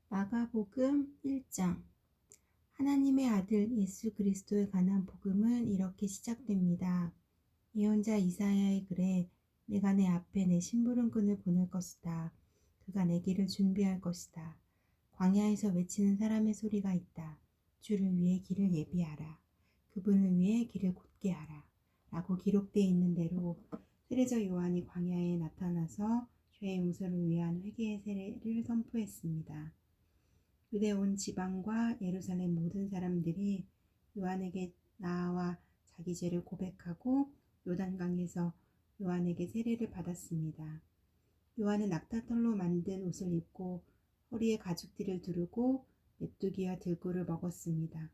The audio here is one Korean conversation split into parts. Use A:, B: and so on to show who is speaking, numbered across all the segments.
A: 마가복음 1장. 하나님의 아들 예수 그리스도에 관한 복음은 이렇게 시작됩니다. 예언자 이사야의 글에 내가 내 앞에 내 심부름꾼을 보낼 것이다. 그가 내 길을 준비할 것이다. 광야에서 외치는 사람의 소리가 있다. 주를 위해 길을 예비하라. 그분을 위해 길을 곧게 하라. 라고 기록되어 있는 대로 세례자 요한이 광야에 나타나서 죄의 용서를 위한 회개의 세례를 선포했습니다. 유대 온 지방과 예루살렘 모든 사람들이 요한에게 나아와 자기 죄를 고백하고 요단강에서 요한에게 세례를 받았습니다. 요한은 낙타털로 만든 옷을 입고 허리에 가죽띠를 두르고 메뚜기와 들꿀을 먹었습니다.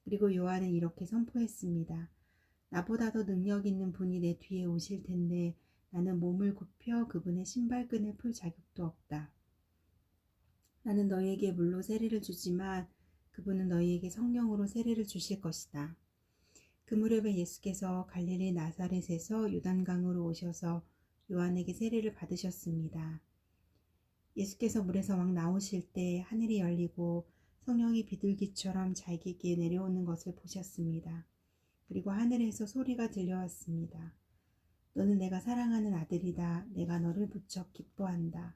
A: 그리고 요한은 이렇게 선포했습니다. 나보다 더 능력 있는 분이 내 뒤에 오실 텐데 나는 몸을 굽혀 그분의 신발끈을 풀 자격도 없다. 나는 너희에게 물로 세례를 주지만 그분은 너희에게 성령으로 세례를 주실 것이다. 그 무렵에 예수께서 갈릴리 나사렛에서 요단강으로 오셔서 요한에게 세례를 받으셨습니다. 예수께서 물에서 막 나오실 때 하늘이 열리고 성령이 비둘기처럼 자기에게 내려오는 것을 보셨습니다. 그리고 하늘에서 소리가 들려왔습니다. 너는 내가 사랑하는 아들이다. 내가 너를 무척 기뻐한다.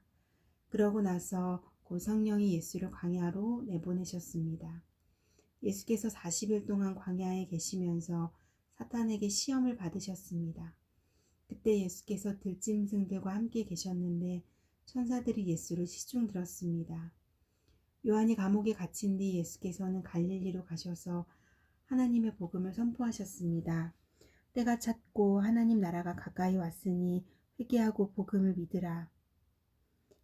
A: 그러고 나서 곧 성령이 예수를 광야로 내보내셨습니다. 예수께서 40일 동안 광야에 계시면서 사탄에게 시험을 받으셨습니다. 그때 예수께서 들짐승들과 함께 계셨는데 천사들이 예수를 시중 들었습니다. 요한이 감옥에 갇힌 뒤 예수께서는 갈릴리로 가셔서 하나님의 복음을 선포하셨습니다. 때가 찼고 하나님 나라가 가까이 왔으니 회개하고 복음을 믿으라.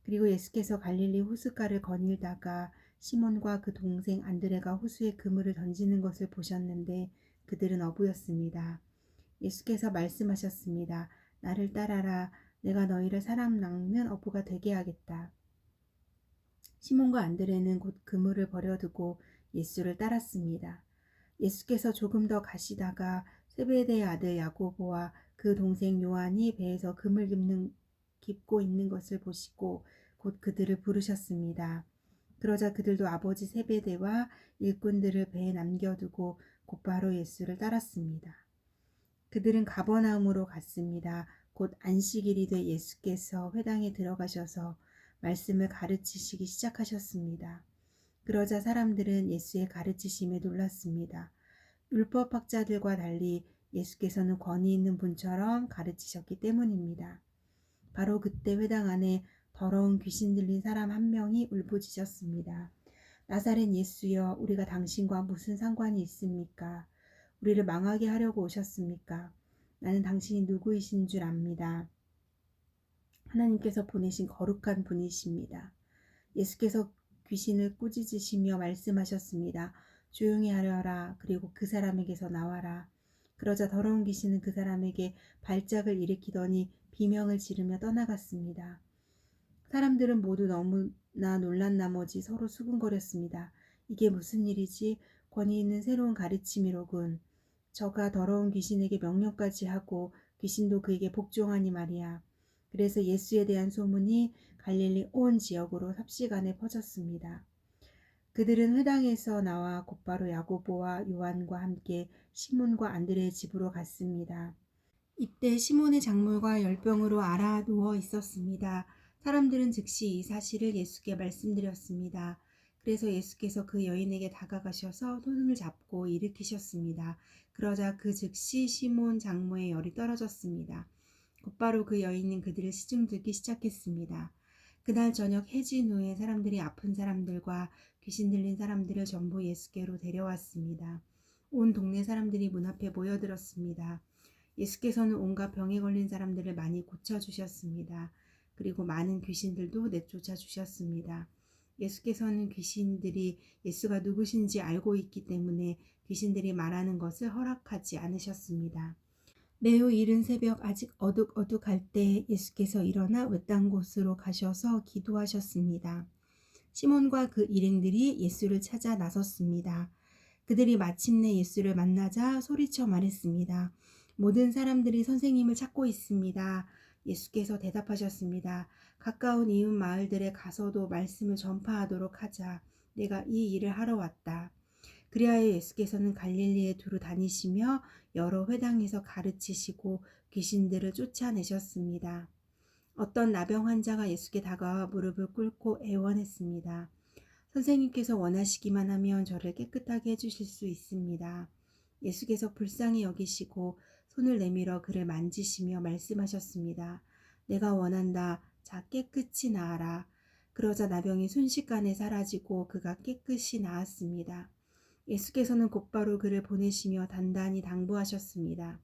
A: 그리고 예수께서 갈릴리 호숫가를 거닐다가 시몬과 그 동생 안드레가 호수에 그물을 던지는 것을 보셨는데 그들은 어부였습니다. 예수께서 말씀하셨습니다. 나를 따라라. 내가 너희를 사람 낚는 어부가 되게 하겠다. 시몬과 안드레는 곧 그물을 버려두고 예수를 따랐습니다. 예수께서 조금 더 가시다가 세베대의 아들 야고보와 그 동생 요한이 배에서 그물 깁고 있는 것을 보시고 곧 그들을 부르셨습니다. 그러자 그들도 아버지 세베대와 일꾼들을 배에 남겨두고 곧바로 예수를 따랐습니다. 그들은 가버나움으로 갔습니다. 곧 안식일이 돼 예수께서 회당에 들어가셔서 말씀을 가르치시기 시작하셨습니다. 그러자 사람들은 예수의 가르치심에 놀랐습니다. 율법학자들과 달리 예수께서는 권위 있는 분처럼 가르치셨기 때문입니다. 바로 그때 회당 안에 더러운 귀신 들린 사람 한 명이 울부짖었습니다. 나사렛 예수여, 우리가 당신과 무슨 상관이 있습니까? 우리를 망하게 하려고 오셨습니까? 나는 당신이 누구이신 줄 압니다. 하나님께서 보내신 거룩한 분이십니다. 예수께서 귀신을 꾸짖으시며 말씀하셨습니다. 조용히 하려라. 그리고 그 사람에게서 나와라. 그러자 더러운 귀신은 그 사람에게 발작을 일으키더니 비명을 지르며 떠나갔습니다. 사람들은 모두 너무나 놀란 나머지 서로 수군거렸습니다. 이게 무슨 일이지? 권위 있는 새로운 가르침이로군. 저가 더러운 귀신에게 명령까지 하고 귀신도 그에게 복종하니 말이야. 그래서 예수에 대한 소문이 갈릴리 온 지역으로 삽시간에 퍼졌습니다. 그들은 회당에서 나와 곧바로 야고보와 요한과 함께 시몬과 안드레의 집으로 갔습니다. 이때 시몬의 작물과 열병으로 앓아 누워 있었습니다. 사람들은 즉시 이 사실을 예수께 말씀드렸습니다. 그래서 예수께서 그 여인에게 다가가셔서 손을 잡고 일으키셨습니다. 그러자 그 즉시 시몬 장모의 열이 떨어졌습니다. 곧바로 그 여인은 그들을 시중들기 시작했습니다. 그날 저녁 해진 후에 사람들이 아픈 사람들과 귀신 들린 사람들을 전부 예수께로 데려왔습니다. 온 동네 사람들이 문 앞에 모여들었습니다. 예수께서는 온갖 병에 걸린 사람들을 많이 고쳐주셨습니다. 그리고 많은 귀신들도 내쫓아 주셨습니다. 예수께서는 귀신들이 예수가 누구신지 알고 있기 때문에 귀신들이 말하는 것을 허락하지 않으셨습니다. 매우 이른 새벽 아직 어둑어둑할 때 예수께서 일어나 외딴 곳으로 가셔서 기도하셨습니다. 시몬과 그 일행들이 예수를 찾아 나섰습니다. 그들이 마침내 예수를 만나자 소리쳐 말했습니다. 모든 사람들이 선생님을 찾고 있습니다. 예수께서 대답하셨습니다. 가까운 이웃 마을들에 가서도 말씀을 전파하도록 하자. 내가 이 일을 하러 왔다. 그리하여 예수께서는 갈릴리에 두루 다니시며 여러 회당에서 가르치시고 귀신들을 쫓아내셨습니다. 어떤 나병 환자가 예수께 다가와 무릎을 꿇고 애원했습니다. 선생님께서 원하시기만 하면 저를 깨끗하게 해주실 수 있습니다. 예수께서 불쌍히 여기시고 손을 내밀어 그를 만지시며 말씀하셨습니다. 내가 원한다. 자, 깨끗이 나아라. 그러자 나병이 순식간에 사라지고 그가 깨끗이 나았습니다. 예수께서는 곧바로 그를 보내시며 단단히 당부하셨습니다.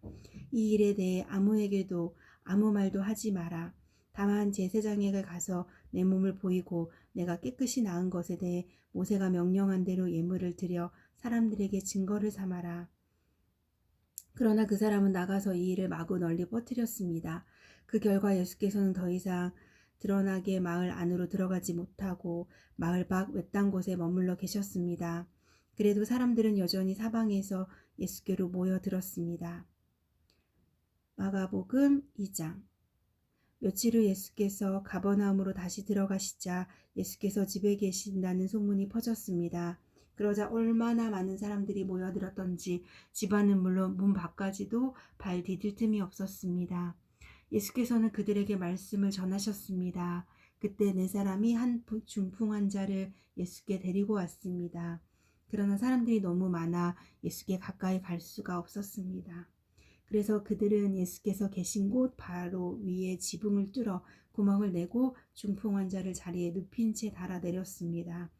A: 이 일에 대해 아무에게도 아무 말도 하지 마라. 다만 제사장에게 가서 내 몸을 보이고 내가 깨끗이 나은 것에 대해 모세가 명령한 대로 예물을 드려 사람들에게 증거를 삼아라. 그러나 그 사람은 나가서 이 일을 마구 널리 퍼뜨렸습니다. 그 결과 예수께서는 더 이상 드러나게 마을 안으로 들어가지 못하고 마을 밖 외딴 곳에 머물러 계셨습니다. 그래도 사람들은 여전히 사방에서 예수께로 모여들었습니다. 마가복음 2장. 며칠 후 예수께서 가버나움으로 다시 들어가시자 예수께서 집에 계신다는 소문이 퍼졌습니다. 그러자 얼마나 많은 사람들이 모여들었던지 집안은 물론 문 밖까지도 발 디딜 틈이 없었습니다. 예수께서는 그들에게 말씀을 전하셨습니다. 그때 네 사람이 한 중풍 환자를 예수께 데리고 왔습니다. 그러나 사람들이 너무 많아 예수께 가까이 갈 수가 없었습니다. 그래서 그들은 예수께서 계신 곳 바로 위에 지붕을 뚫어 구멍을 내고 중풍 환자를 자리에 눕힌 채 달아내렸습니다.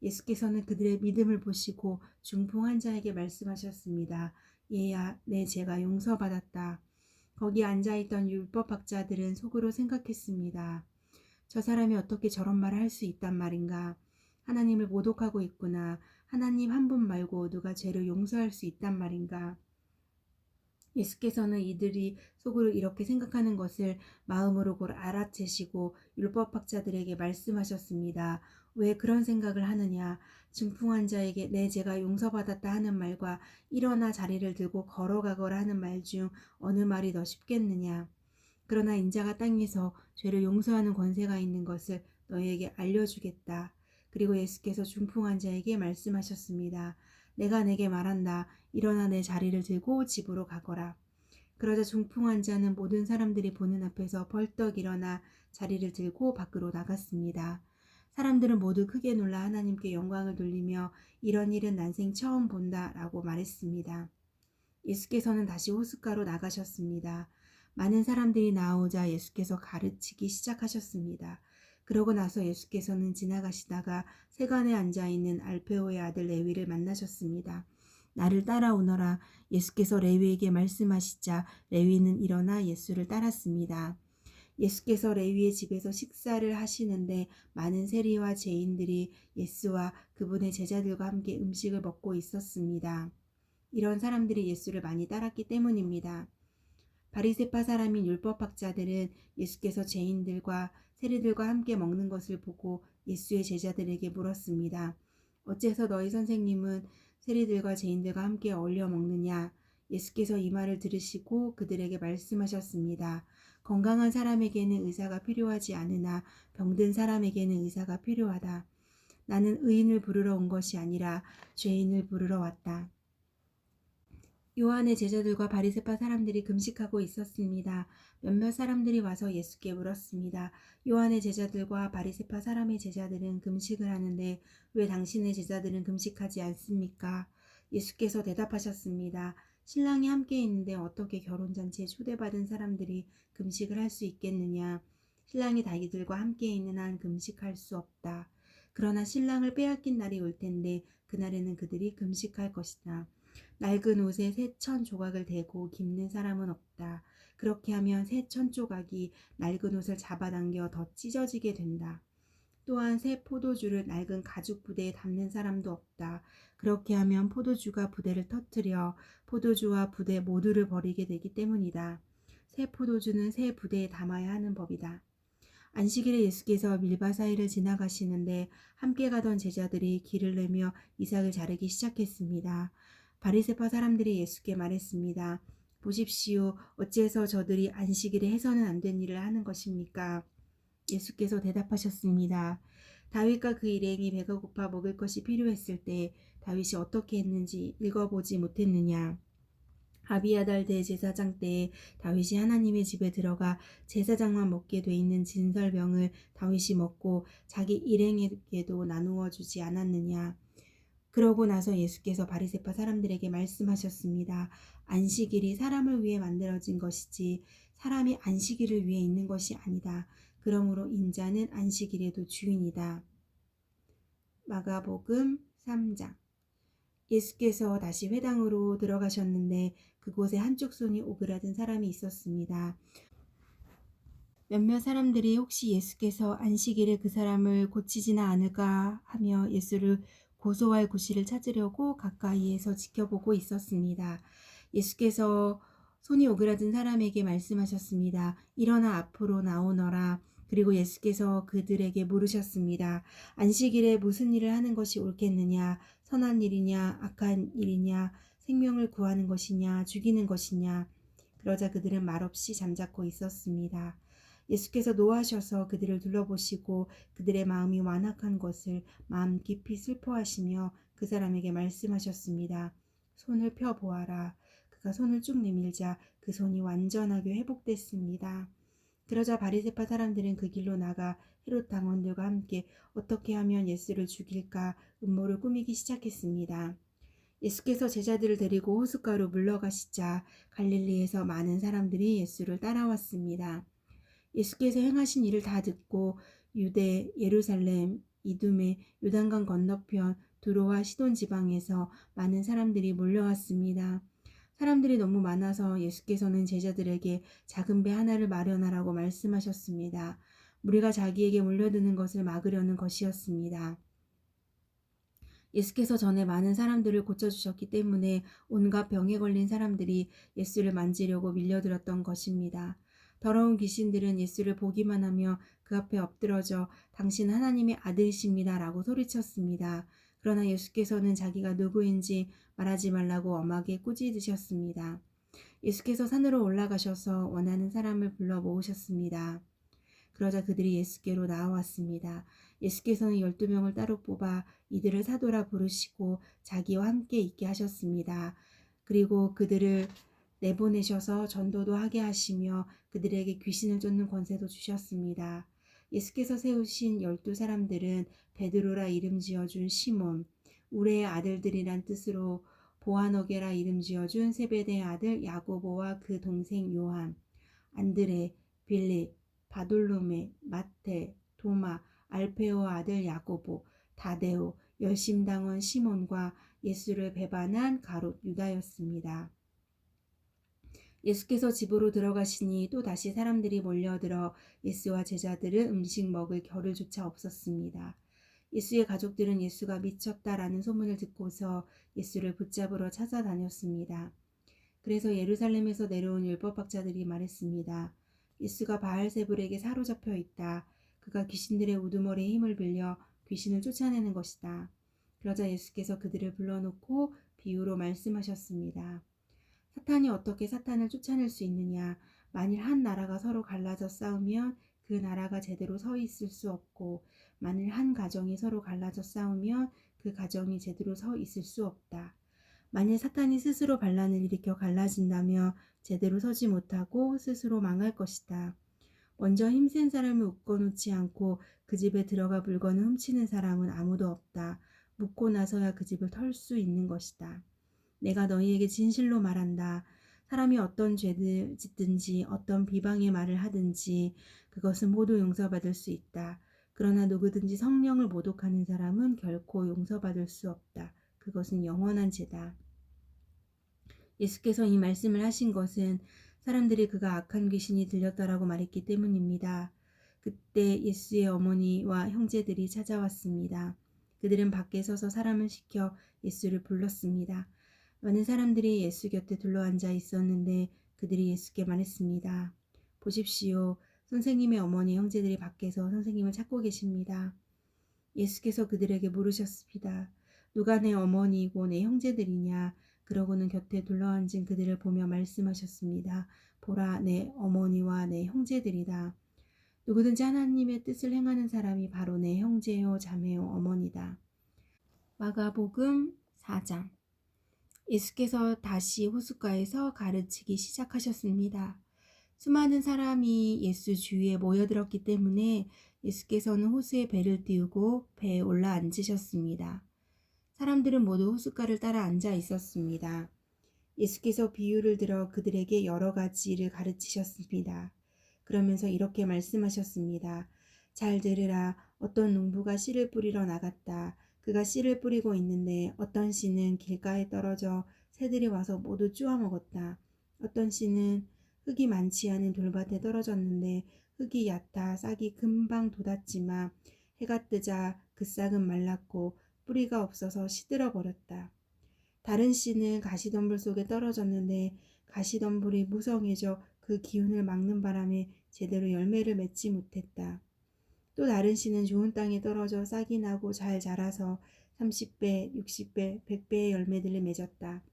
A: 예수께서는 그들의 믿음을 보시고 중풍 환자에게 말씀하셨습니다. 얘야, 내 죄가 용서받았다. 거기 앉아있던 율법학자들은 속으로 생각했습니다. 저 사람이 어떻게 저런 말을 할 수 있단 말인가? 하나님을 모독하고 있구나. 하나님 한 분 말고 누가 죄를 용서할 수 있단 말인가? 예수께서는 이들이 속으로 이렇게 생각하는 것을 마음으로 곧 알아채시고 율법학자들에게 말씀하셨습니다. 왜 그런 생각을 하느냐? 중풍 환자에게 내 죄가 용서받았다 하는 말과 일어나 자리를 들고 걸어가거라 하는 말 중 어느 말이 더 쉽겠느냐? 그러나 인자가 땅에서 죄를 용서하는 권세가 있는 것을 너희에게 알려주겠다. 그리고 예수께서 중풍 환자에게 말씀하셨습니다. 내가 내게 말한다. 일어나 내 자리를 들고 집으로 가거라. 그러자 중풍 환자는 모든 사람들이 보는 앞에서 벌떡 일어나 자리를 들고 밖으로 나갔습니다. 사람들은 모두 크게 놀라 하나님께 영광을 돌리며 이런 일은 난생 처음 본다라고 말했습니다. 예수께서는 다시 호숫가로 나가셨습니다. 많은 사람들이 나오자 예수께서 가르치기 시작하셨습니다. 그러고 나서 예수께서는 지나가시다가 세간에 앉아있는 알페오의 아들 레위를 만나셨습니다. 나를 따라오너라. 예수께서 레위에게 말씀하시자 레위는 일어나 예수를 따랐습니다. 예수께서 레위의 집에서 식사를 하시는데 많은 세리와 죄인들이 예수와 그분의 제자들과 함께 음식을 먹고 있었습니다. 이런 사람들이 예수를 많이 따랐기 때문입니다. 바리새파 사람인 율법학자들은 예수께서 죄인들과 세리들과 함께 먹는 것을 보고 예수의 제자들에게 물었습니다. 어째서 너희 선생님은 세리들과 죄인들과 함께 어울려 먹느냐? 예수께서 이 말을 들으시고 그들에게 말씀하셨습니다. 건강한 사람에게는 의사가 필요하지 않으나 병든 사람에게는 의사가 필요하다. 나는 의인을 부르러 온 것이 아니라 죄인을 부르러 왔다. 요한의 제자들과 바리새파 사람들이 금식하고 있었습니다. 몇몇 사람들이 와서 예수께 물었습니다. 요한의 제자들과 바리새파 사람의 제자들은 금식을 하는데 왜 당신의 제자들은 금식하지 않습니까? 예수께서 대답하셨습니다. 신랑이 함께 있는데 어떻게 결혼잔치에 초대받은 사람들이 금식을 할 수 있겠느냐? 신랑이 자기들과 함께 있는 한 금식할 수 없다. 그러나 신랑을 빼앗긴 날이 올 텐데 그날에는 그들이 금식할 것이다. 낡은 옷에 새 천 조각을 대고 깁는 사람은 없다. 그렇게 하면 새 천 조각이 낡은 옷을 잡아당겨 더 찢어지게 된다. 또한 새 포도주를 낡은 가죽 부대에 담는 사람도 없다. 그렇게 하면 포도주가 부대를 터뜨려 포도주와 부대 모두를 버리게 되기 때문이다. 새 포도주는 새 부대에 담아야 하는 법이다. 안식일에 예수께서 밀바 사이를 지나가시는데 함께 가던 제자들이 길을 내며 이삭을 자르기 시작했습니다. 바리새파 사람들이 예수께 말했습니다. 보십시오. 어찌해서 저들이 안식일에 해서는 안 된 일을 하는 것입니까? 예수께서 대답하셨습니다. 다윗과 그 일행이 배가 고파 먹을 것이 필요했을 때 다윗이 어떻게 했는지 읽어보지 못했느냐? 아비아달 대제사장 때에 다윗이 하나님의 집에 들어가 제사장만 먹게 돼 있는 진설병을 다윗이 먹고 자기 일행에게도 나누어 주지 않았느냐? 그러고 나서 예수께서 바리새파 사람들에게 말씀하셨습니다. 안식일이 사람을 위해 만들어진 것이지 사람이 안식일을 위해 있는 것이 아니다. 그러므로 인자는 안식일에도 주인이다. 마가복음 3장. 예수께서 다시 회당으로 들어가셨는데 그곳에 한쪽 손이 오그라든 사람이 있었습니다. 몇몇 사람들이 혹시 예수께서 안식일에 그 사람을 고치지는 않을까 하며 예수를 고소할 구실을 찾으려고 가까이에서 지켜보고 있었습니다. 예수께서 손이 오그라든 사람에게 말씀하셨습니다. 일어나 앞으로 나오너라. 그리고 예수께서 그들에게 물으셨습니다. 안식일에 무슨 일을 하는 것이 옳겠느냐? 선한 일이냐? 악한 일이냐? 생명을 구하는 것이냐? 죽이는 것이냐? 그러자 그들은 말없이 잠자코 있었습니다. 예수께서 노하셔서 그들을 둘러보시고 그들의 마음이 완악한 것을 마음 깊이 슬퍼하시며 그 사람에게 말씀하셨습니다. 손을 펴보아라. 그가 손을 쭉 내밀자 그 손이 완전하게 회복됐습니다. 그러자 바리새파 사람들은 그 길로 나가 헤롯 당원들과 함께 어떻게 하면 예수를 죽일까 음모를 꾸미기 시작했습니다. 예수께서 제자들을 데리고 호숫가로 물러가시자 갈릴리에서 많은 사람들이 예수를 따라왔습니다. 예수께서 행하신 일을 다 듣고 유대, 예루살렘, 이두메, 요단강 건너편 두로와 시돈 지방에서 많은 사람들이 몰려왔습니다. 사람들이 너무 많아서 예수께서는 제자들에게 작은 배 하나를 마련하라고 말씀하셨습니다. 무리가 자기에게 몰려드는 것을 막으려는 것이었습니다. 예수께서 전에 많은 사람들을 고쳐주셨기 때문에 온갖 병에 걸린 사람들이 예수를 만지려고 밀려들었던 것입니다. 더러운 귀신들은 예수를 보기만 하며 그 앞에 엎드러져 당신은 하나님의 아들이십니다 라고 소리쳤습니다. 그러나 예수께서는 자기가 누구인지 말하지 말라고 엄하게 꾸짖으셨습니다. 예수께서 산으로 올라가셔서 원하는 사람을 불러 모으셨습니다. 그러자 그들이 예수께로 나아왔습니다. 예수께서는 12명을 따로 뽑아 이들을 사도라 부르시고 자기와 함께 있게 하셨습니다. 그리고 그들을 내보내셔서 전도도 하게 하시며 그들에게 귀신을 쫓는 권세도 주셨습니다. 예수께서 세우신 12사람들은 베드로라 이름 지어준 시몬, 우레의 아들들이란 뜻으로 보아너게라 이름 지어준 세베대의 아들 야고보와 그 동생 요한, 안드레, 빌립, 바돌로메, 마테, 도마, 알페오 아들 야고보, 다데오, 열심당원 시몬과 예수를 배반한 가롯 유다였습니다. 예수께서 집으로 들어가시니 또 다시 사람들이 몰려들어 예수와 제자들은 음식 먹을 겨를조차 없었습니다. 예수의 가족들은 예수가 미쳤다라는 소문을 듣고서 예수를 붙잡으러 찾아다녔습니다. 그래서 예루살렘에서 내려온 율법학자들이 말했습니다. 예수가 바알세불에게 사로잡혀 있다. 그가 귀신들의 우두머리에 힘을 빌려 귀신을 쫓아내는 것이다. 그러자 예수께서 그들을 불러놓고 비유로 말씀하셨습니다. 사탄이 어떻게 사탄을 쫓아낼 수 있느냐? 만일 한 나라가 서로 갈라져 싸우면 그 나라가 제대로 서 있을 수 없고 만일 한 가정이 서로 갈라져 싸우면 그 가정이 제대로 서 있을 수 없다. 만일 사탄이 스스로 반란을 일으켜 갈라진다며 제대로 서지 못하고 스스로 망할 것이다. 먼저 힘센 사람을 묶어놓지 않고 그 집에 들어가 물건을 훔치는 사람은 아무도 없다. 묶고 나서야 그 집을 털 수 있는 것이다. 내가 너희에게 진실로 말한다. 사람이 어떤 죄를 짓든지 어떤 비방의 말을 하든지 그것은 모두 용서받을 수 있다. 그러나 누구든지 성령을 모독하는 사람은 결코 용서받을 수 없다. 그것은 영원한 죄다. 예수께서 이 말씀을 하신 것은 사람들이 그가 악한 귀신이 들렸다라고 말했기 때문입니다. 그때 예수의 어머니와 형제들이 찾아왔습니다. 그들은 밖에 서서 사람을 시켜 예수를 불렀습니다. 많은 사람들이 예수 곁에 둘러앉아 있었는데 그들이 예수께 말했습니다. 보십시오. 선생님의 어머니 형제들이 밖에서 선생님을 찾고 계십니다. 예수께서 그들에게 물으셨습니다. 누가 내 어머니이고 내 형제들이냐? 그러고는 곁에 둘러앉은 그들을 보며 말씀하셨습니다. 보라, 내 어머니와 내 형제들이다. 누구든지 하나님의 뜻을 행하는 사람이 바로 내 형제요 자매요 어머니다. 마가복음 4장. 예수께서 다시 호숫가에서 가르치기 시작하셨습니다. 수많은 사람이 예수 주위에 모여들었기 때문에 예수께서는 호수에 배를 띄우고 배에 올라 앉으셨습니다. 사람들은 모두 호숫가를 따라 앉아 있었습니다. 예수께서 비유를 들어 그들에게 여러 가지를 가르치셨습니다. 그러면서 이렇게 말씀하셨습니다. 잘 들으라. 어떤 농부가 씨를 뿌리러 나갔다. 그가 씨를 뿌리고 있는데 어떤 씨는 길가에 떨어져 새들이 와서 모두 쪼아 먹었다. 어떤 씨는 흙이 많지 않은 돌밭에 떨어졌는데 흙이 얕아 싹이 금방 돋았지만 해가 뜨자 그 싹은 말랐고 뿌리가 없어서 시들어 버렸다. 다른 씨는 가시덤불 속에 떨어졌는데 가시덤불이 무성해져 그 기운을 막는 바람에 제대로 열매를 맺지 못했다. 또 다른 씨는 좋은 땅에 떨어져 싹이 나고 잘 자라서 30배, 60배, 100배의 열매들을 맺었다.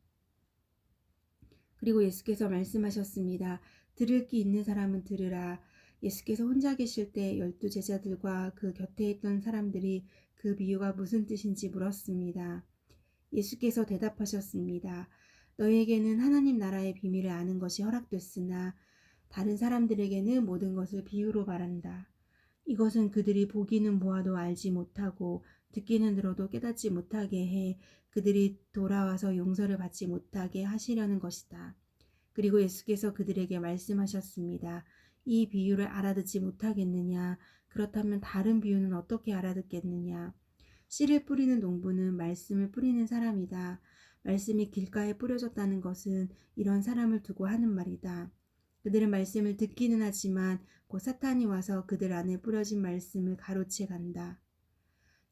A: 그리고 예수께서 말씀하셨습니다. 들을 귀 있는 사람은 들으라. 예수께서 혼자 계실 때 12 제자들과 그 곁에 있던 사람들이 그 비유가 무슨 뜻인지 물었습니다. 예수께서 대답하셨습니다. 너희에게는 하나님 나라의 비밀을 아는 것이 허락됐으나 다른 사람들에게는 모든 것을 비유로 말한다. 이것은 그들이 보기는 보아도 알지 못하고 듣기는 들어도 깨닫지 못하게 해 그들이 돌아와서 용서를 받지 못하게 하시려는 것이다. 그리고 예수께서 그들에게 말씀하셨습니다. 이 비유를 알아듣지 못하겠느냐? 그렇다면 다른 비유는 어떻게 알아듣겠느냐? 씨를 뿌리는 농부는 말씀을 뿌리는 사람이다. 말씀이 길가에 뿌려졌다는 것은 이런 사람을 두고 하는 말이다. 그들은 말씀을 듣기는 하지만 곧 사탄이 와서 그들 안에 뿌려진 말씀을 가로채 간다.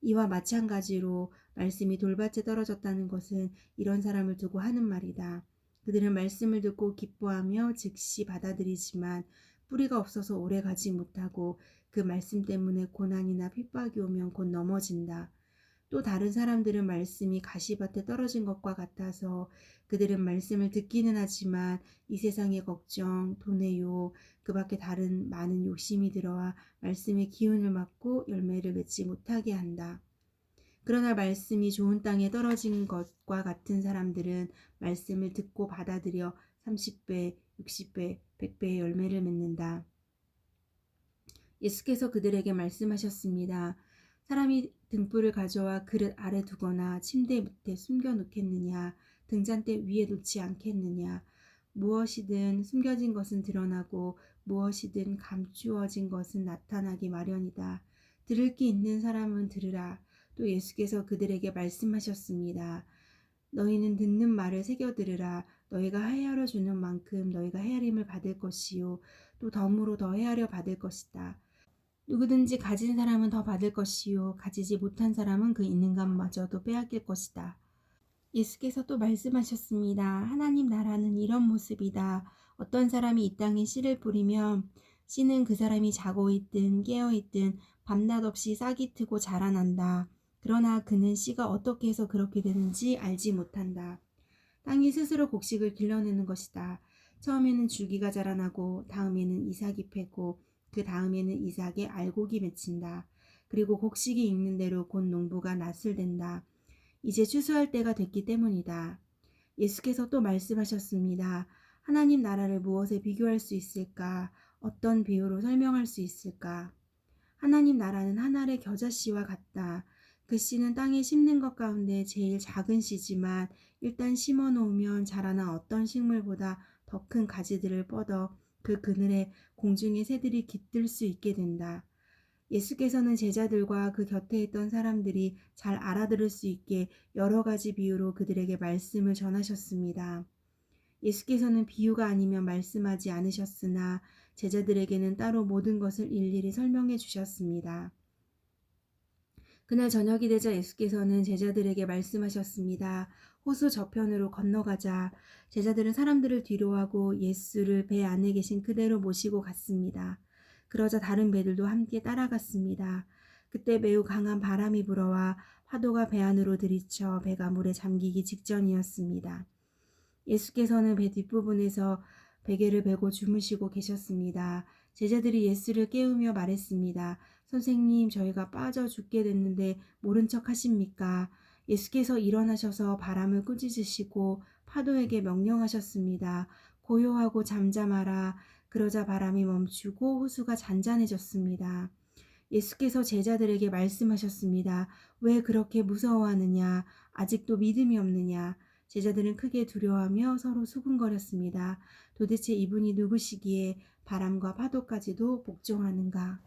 A: 이와 마찬가지로 말씀이 돌밭에 떨어졌다는 것은 이런 사람을 두고 하는 말이다. 그들은 말씀을 듣고 기뻐하며 즉시 받아들이지만 뿌리가 없어서 오래 가지 못하고 그 말씀 때문에 고난이나 핍박이 오면 곧 넘어진다. 또 다른 사람들은 말씀이 가시밭에 떨어진 것과 같아서 그들은 말씀을 듣기는 하지만 이 세상의 걱정, 돈의 유혹, 그 밖에 다른 많은 욕심이 들어와 말씀의 기운을 막고 열매를 맺지 못하게 한다. 그러나 말씀이 좋은 땅에 떨어진 것과 같은 사람들은 말씀을 듣고 받아들여 30배, 60배, 100배의 열매를 맺는다. 예수께서 그들에게 말씀하셨습니다. 사람이 등불을 가져와 그릇 아래 두거나 침대 밑에 숨겨 놓겠느냐, 등잔대 위에 놓지 않겠느냐. 무엇이든 숨겨진 것은 드러나고 무엇이든 감추어진 것은 나타나기 마련이다. 들을 귀 있는 사람은 들으라. 또 예수께서 그들에게 말씀하셨습니다. 너희는 듣는 말을 새겨 들으라. 너희가 헤아려 주는 만큼 너희가 헤아림을 받을 것이요 또 덤으로 더 헤아려 받을 것이다. 누구든지 가진 사람은 더 받을 것이요 가지지 못한 사람은 그 있는 것마저도 빼앗길 것이다. 예수께서 또 말씀하셨습니다. 하나님 나라는 이런 모습이다. 어떤 사람이 이 땅에 씨를 뿌리면 씨는 그 사람이 자고 있든 깨어 있든 밤낮 없이 싹이 트고 자라난다. 그러나 그는 씨가 어떻게 해서 그렇게 되는지 알지 못한다. 땅이 스스로 곡식을 길러내는 것이다. 처음에는 줄기가 자라나고 다음에는 이삭이 패고 그 다음에는 이삭에 알곡이 맺힌다. 그리고 곡식이 익는 대로 곧 농부가 낫을 댄다. 이제 추수할 때가 됐기 때문이다. 예수께서 또 말씀하셨습니다. 하나님 나라를 무엇에 비교할 수 있을까? 어떤 비유로 설명할 수 있을까? 하나님 나라는 한 알의 겨자씨와 같다. 그 씨는 땅에 심는 것 가운데 제일 작은 씨지만 일단 심어 놓으면 자라나 어떤 식물보다 더 큰 가지들을 뻗어 그 그늘에 공중의 새들이 깃들 수 있게 된다. 예수께서는 제자들과 그 곁에 있던 사람들이 잘 알아들을 수 있게 여러 가지 비유로 그들에게 말씀을 전하셨습니다. 예수께서는 비유가 아니면 말씀하지 않으셨으나 제자들에게는 따로 모든 것을 일일이 설명해 주셨습니다. 그날 저녁이 되자 예수께서는 제자들에게 말씀하셨습니다. 호수 저편으로 건너가자. 제자들은 사람들을 뒤로하고 예수를 배 안에 계신 그대로 모시고 갔습니다. 그러자 다른 배들도 함께 따라갔습니다. 그때 매우 강한 바람이 불어와 파도가 배 안으로 들이쳐 배가 물에 잠기기 직전이었습니다. 예수께서는 배 뒷부분에서 베개를 베고 주무시고 계셨습니다. 제자들이 예수를 깨우며 말했습니다. 선생님, 저희가 빠져 죽게 됐는데 모른 척 하십니까? 예수께서 일어나셔서 바람을 꾸짖으시고 파도에게 명령하셨습니다. 고요하고 잠잠하라. 그러자 바람이 멈추고 호수가 잔잔해졌습니다. 예수께서 제자들에게 말씀하셨습니다. 왜 그렇게 무서워하느냐? 아직도 믿음이 없느냐? 제자들은 크게 두려워하며 서로 수군거렸습니다. 도대체 이분이 누구시기에 바람과 파도까지도 복종하는가?